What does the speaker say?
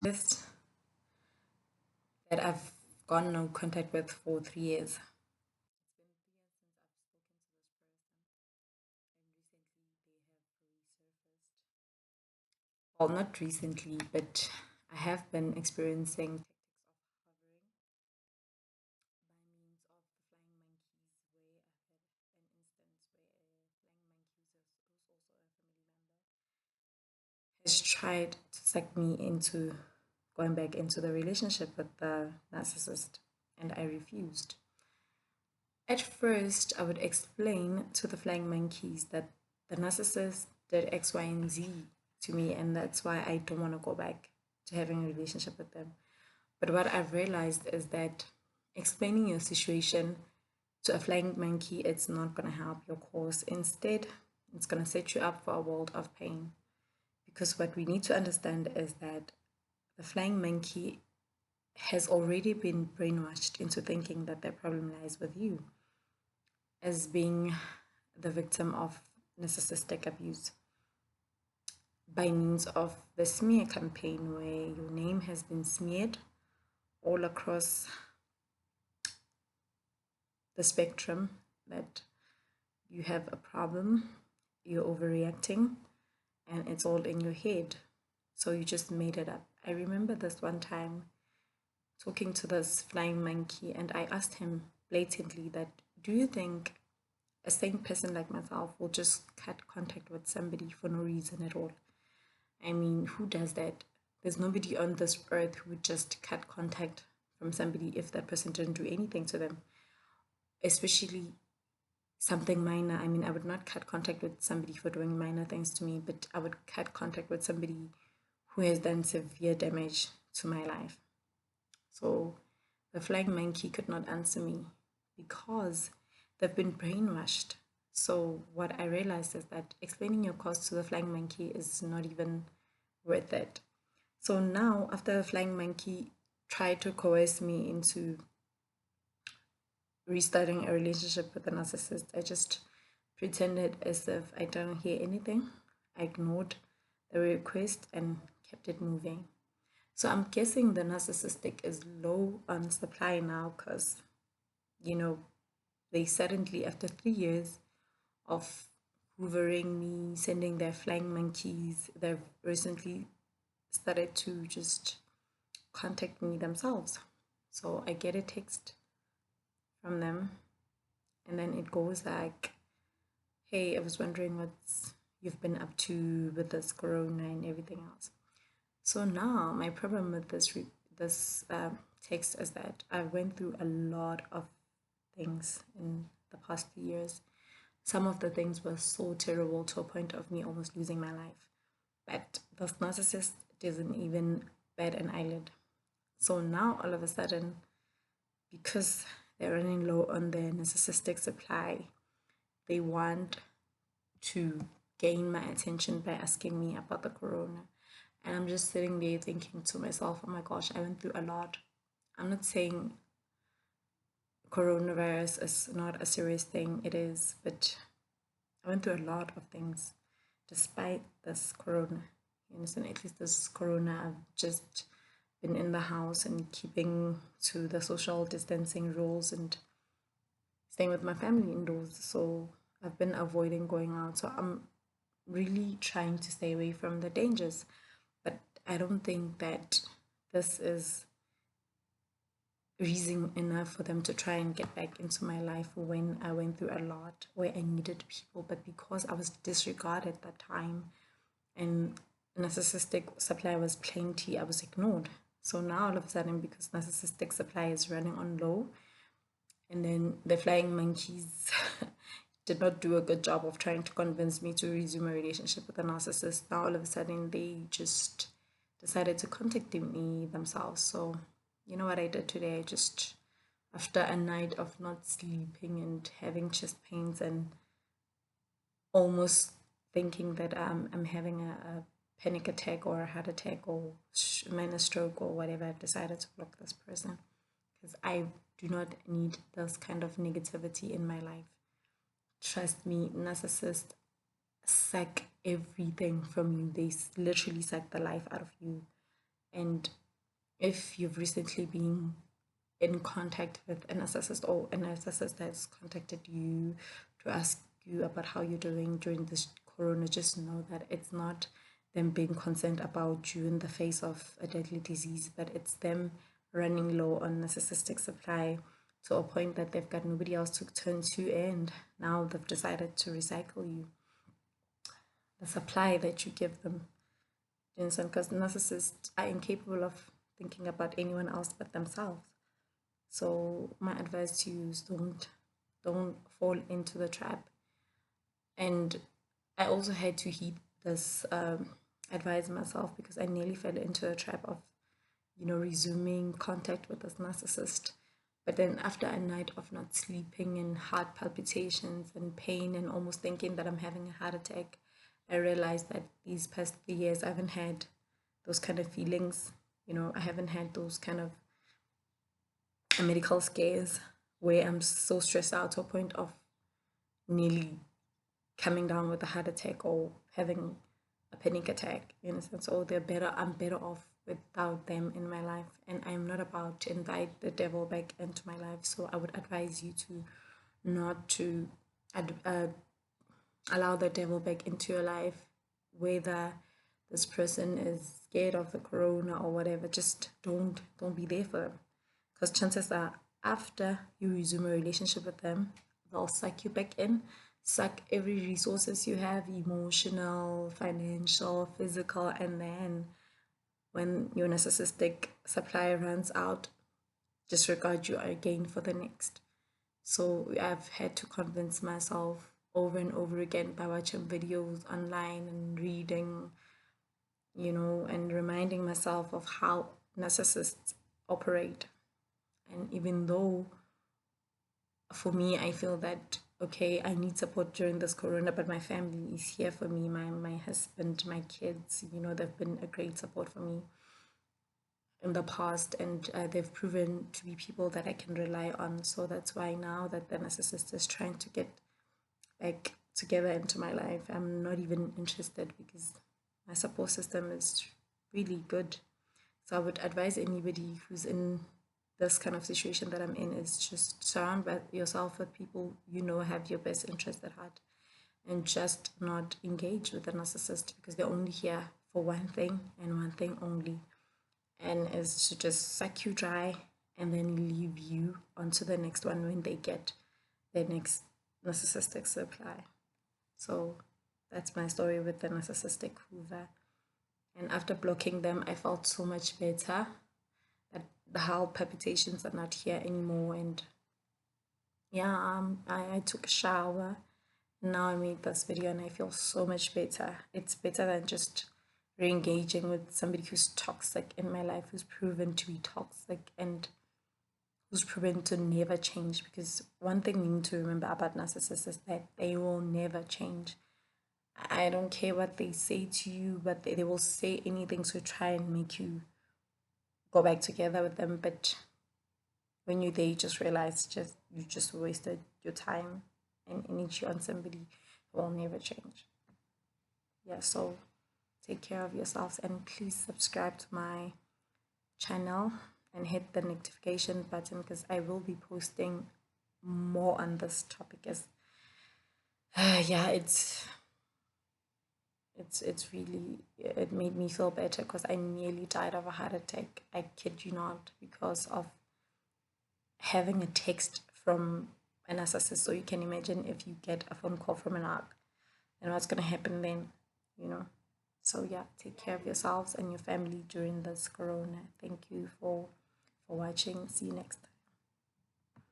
narcissist that I've gone no contact with for 3 years. It's been 3 years since I've spoken to this person, and recently they have resurfaced. Well, not recently, but I have been experiencing tactics of hovering by means of the flying monkeys, where I've had an instance where a flying monkey who's also a family member has tried to suck me into going back into the relationship with the narcissist, and I refused. At first, I would explain to the flying monkeys that the narcissist did X, Y, and Z to me, and that's why I don't want to go back to having a relationship with them. But what I've realized is that explaining your situation to a flying monkey, it's not going to help your cause. Instead, it's going to set you up for a world of pain. Because what we need to understand is that the flying monkey has already been brainwashed into thinking that their problem lies with you as being the victim of narcissistic abuse by means of the smear campaign, where your name has been smeared all across the spectrum that you have a problem, you're overreacting, and it's all in your head. So you just made it up. I remember this one time talking to this flying monkey, and I asked him blatantly that, do you think a sane person like myself will just cut contact with somebody for no reason at all? I mean, who does that? There's nobody on this earth who would just cut contact from somebody if that person didn't do anything to them, especially something minor. I mean, I would not cut contact with somebody for doing minor things to me, but I would cut contact with somebody who has done severe damage to my life. So the flying monkey could not answer me because they've been brainwashed. So what I realized is that explaining your cause to the flying monkey is not even worth it. So now, after the flying monkey tried to coerce me into restarting a relationship with a narcissist, I just pretended as if I didn't hear anything. I ignored the request and kept it moving. So I'm guessing the narcissistic is low on supply now because, you know, they suddenly, after 3 years of hoovering me, sending their flying monkeys, they've recently started to just contact me themselves. So I get a text from them, and then it goes like, hey, I was wondering what you've been up to with this corona and everything else. So now my problem with this text is that I went through a lot of things in the past few years. Some of the things were so terrible to a point of me almost losing my life. But this narcissist doesn't even bat an eyelid. So now all of a sudden, because they're running low on their narcissistic supply, they want to gain my attention by asking me about the corona. And I'm just sitting there thinking to myself, oh my gosh, I went through a lot. I'm not saying coronavirus is not a serious thing, it is, but I went through a lot of things despite this corona. You understand? At least this corona, I've just been in the house and keeping to the social distancing rules and staying with my family indoors. So I've been avoiding going out. So I'm really trying to stay away from the dangers. But I don't think that this is reason enough for them to try and get back into my life when I went through a lot where I needed people. But because I was disregarded at that time and narcissistic supply was plenty, I was ignored. So now all of a sudden, because narcissistic supply is running on low, and then the flying monkeys did not do a good job of trying to convince me to resume a relationship with a narcissist, now all of a sudden they just decided to contact me themselves. So you know what I did today? I just, after a night of not sleeping and having chest pains and almost thinking that I'm having a panic attack or a heart attack or minor stroke or whatever, I've decided to block this person because I do not need this kind of negativity in my life. Trust me, narcissists suck everything from you. They literally suck the life out of you. And if you've recently been in contact with a narcissist, or a narcissist has contacted you to ask you about how you're doing during this corona, just know that it's not them being concerned about you in the face of a deadly disease, but it's them running low on narcissistic supply to a point that they've got nobody else to turn to, and now they've decided to recycle you, the supply that you give them. Because narcissists are incapable of thinking about anyone else but themselves. So my advice to you is don't fall into the trap. And I also had to heed this advice myself, because I nearly fell into the trap of resuming contact with this narcissist. But then after a night of not sleeping and heart palpitations and pain and almost thinking that I'm having a heart attack, I realized that these past 3 years I haven't had those kind of feelings. I haven't had those kind of medical scares where I'm so stressed out to a point of nearly coming down with a heart attack or having a panic attack, in a sense. So I'm better off without them in my life, and I'm not about to invite the devil back into my life. So I would advise you to not to allow the devil back into your life, whether this person is scared of the corona or whatever. Just don't be there for them, because chances are after you resume a relationship with them, they'll suck you back in, suck every resources you have, emotional, financial, physical, and then when your narcissistic supply runs out, disregard you again for the next. So I've had to convince myself over and over again by watching videos online and reading, and reminding myself of how narcissists operate. And even though for me, I feel that, okay, I need support during this corona, but my family is here for me. My husband, my kids, they've been a great support for me in the past, and they've proven to be people that I can rely on. So that's why now that the narcissist is trying to get back together into my life, I'm not even interested, because my support system is really good. So I would advise anybody who's in this kind of situation that I'm in is just surround yourself with people have your best interest at heart, and just not engage with the narcissist, because they're only here for one thing and one thing only, and is to just suck you dry and then leave you onto the next one when they get their next narcissistic supply. So that's my story with the narcissistic hoover. And after blocking them, I felt so much better, that the heart palpitations are not here anymore. And yeah, I took a shower. Now I made this video and I feel so much better. It's better than just re-engaging with somebody who's toxic in my life, who's proven to be toxic and who's proven to never change. Because one thing you need to remember about narcissists is that they will never change. I don't care what they say to you, but they will say anything to try and make you go back together with them. But when you're there, you just realize you just wasted your time and energy on somebody who will never change. Yeah, so take care of yourselves, and please subscribe to my channel and hit the notification button, because I will be posting more on this topic. As yeah, it's really, it made me feel better, because I nearly died of a heart attack. I kid you not, because of having a text from a narcissist. So you can imagine if you get a phone call from an narc, and what's going to happen then, So yeah, take care of yourselves and your family during this corona. Thank you for watching. See you next time.